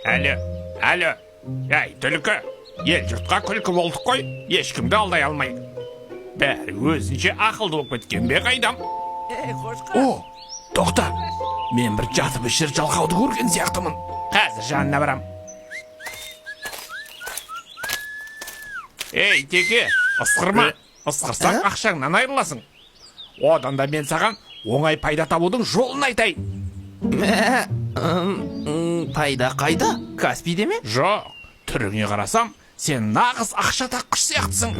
Әлі. Әй, түлкі, ел жұртқа күлкі болдық қой, ешкімді алдай алмайды. Бәрі өзінше ақылды болып кеткен бе қайдам? О, тоқта, мен бір жатып ішір жалқауды көрген сияқтымын. Қазір жанына барам. Ей, теке, ысқырма. Ысқырсаң ақшаңнан айырыласың. Одан да мен саған оңай пайда табудың жолын айтайын. Пайда қайда? Каспийде ме? Жоқ, түріңе қарасам, сен нағыз ақша таққыш сияқтысың.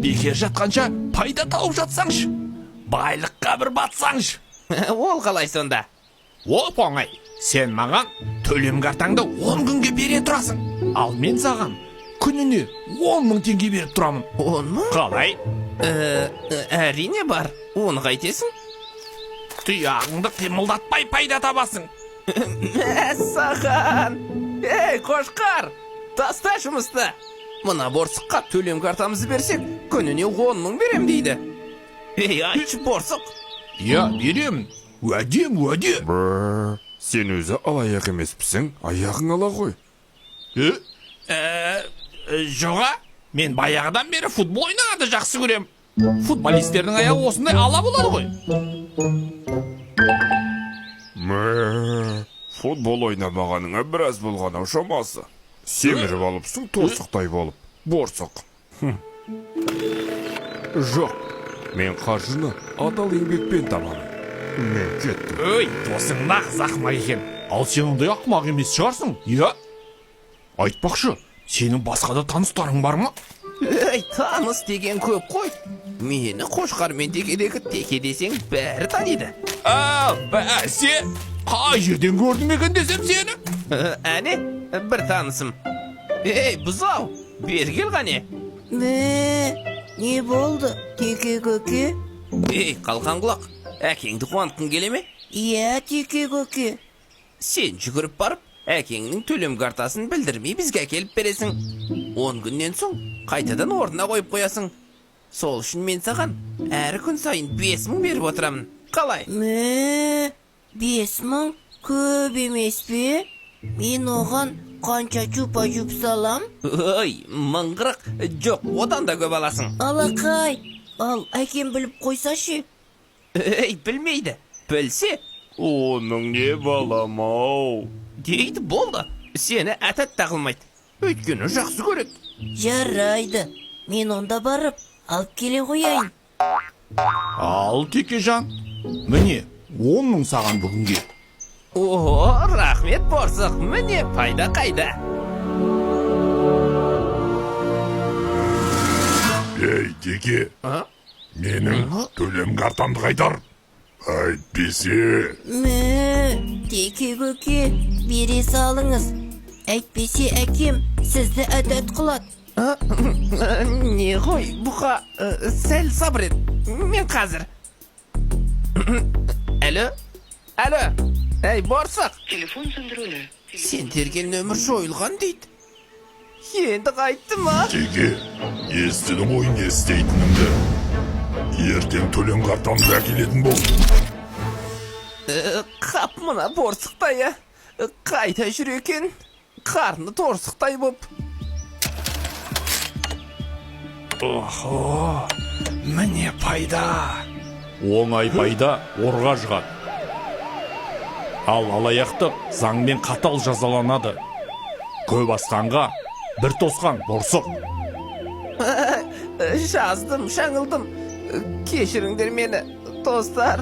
Бекер жатқанша пайда тауып жатсаңшы, байлыққа бір батсаңшы. Ол қалай сонда? Оп оңай, сен маған төлем картаңды 10 күнге бере тұрасың. Ал мен саған күніне 10 мың теңге беріп тұрамын. 10 мың? Қалай? Әрине бар. Оны қайтесің? Тұяғыңды қимылдатпай пайда табасың. Саған! Ей, қошқар! Таста жұмысты! Мына борсыққа төлем картамызды берсек, күніне 10 мың берем дейді. Ей, айтшы борсық! Я, берем. Уәде. Сен өзі алаяқ емеспісің, аяғың ала ғой. Жоға, мен баяғыдан бері футбол ойнағанды жақсы көрем. Футболистердің аяғы осындай ала болады ғой. Футбол ойнамағаныңа біраз болған-ау шамасы. Семіріп алыпсың торсықтай болып, борсық. Жоқ, мен қаржыны адал еңбекпен табамын. Мен кеттім. Өй, досың нағыз ақымақ екен. Ал сен ондай ақымақ емес шығарсың, иә? Айтпақшы, сенің басқа да таныстарың бар ма? Ей, таныс деген көп қой. Мені қошқармен текедегі теке десең бәрі таниды. Бәсе, қай жерден көрдім екен десем сені? Әне, бір танысым. Ей, бұзау, бер кел қане. Не болды, теке көке? Ей, қалқан құлақ, әкеңді қуантқың келе ме? Иә, теке көке. Сен жүгіріп барып, әкеңнің төлем картасын білдірмей бізге әкеліп бересің. 10 күннен соң қайтадан орнына қойып қоясың. Сол үшін мен саған әр күн сайын 5 мың беріп отырамын. Қалай? 5 мың? Көп емес пе? Мен оған қанша чупа-чуп салам? Ой, мыңғырық, жоқ, одан да көп аласың. Алақай, ал әкем біліп қойсашы. Ей, білмейді. Білсе, Оның не балам-ау? дейді болды. Сені әтәт тағылмайды. Өйткені жақсы көреді. Жарайды, мен онда барып, алып келе қояйын. Ал, Текежан, міне, 10 мың саған бүгінге. О, рахмет борсық, міне пайда қайда. Ей, теке, менің төлем картамды қайтар. Әйтпесе... Теке көке, бере салыңыз. Әйтпесе әкем сізді әдет қылады. Не ғой, бұқа, сәл сабыр ет. Мен қазір. Әлі? Әй, борсық. Телефон сөндірулі. Сен терген нөмір жойылған дейді. Енді қайтты ма? Теке, естідің ғой не істейтінімді. Ертең төлем картамды әкелетін бол. Қап мұна борсықтайы. Қайта жүр екен. Қарны торсықтай боп. Охо, міне пайда. Оңай пайда орға жығады. Ал алаяқтық заңмен қатал жазаланады. Көп асқанға бір тосқан борсық. Жаздым, шаңылдым. Кешіріңдер мені, достар.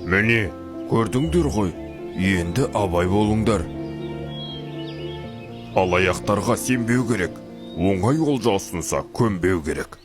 Міне, көрдіңдер ғой, енді абай болыңдар. Алаяқтарға сенбеу керек, оңай олжа ұсынса көнбеу керек.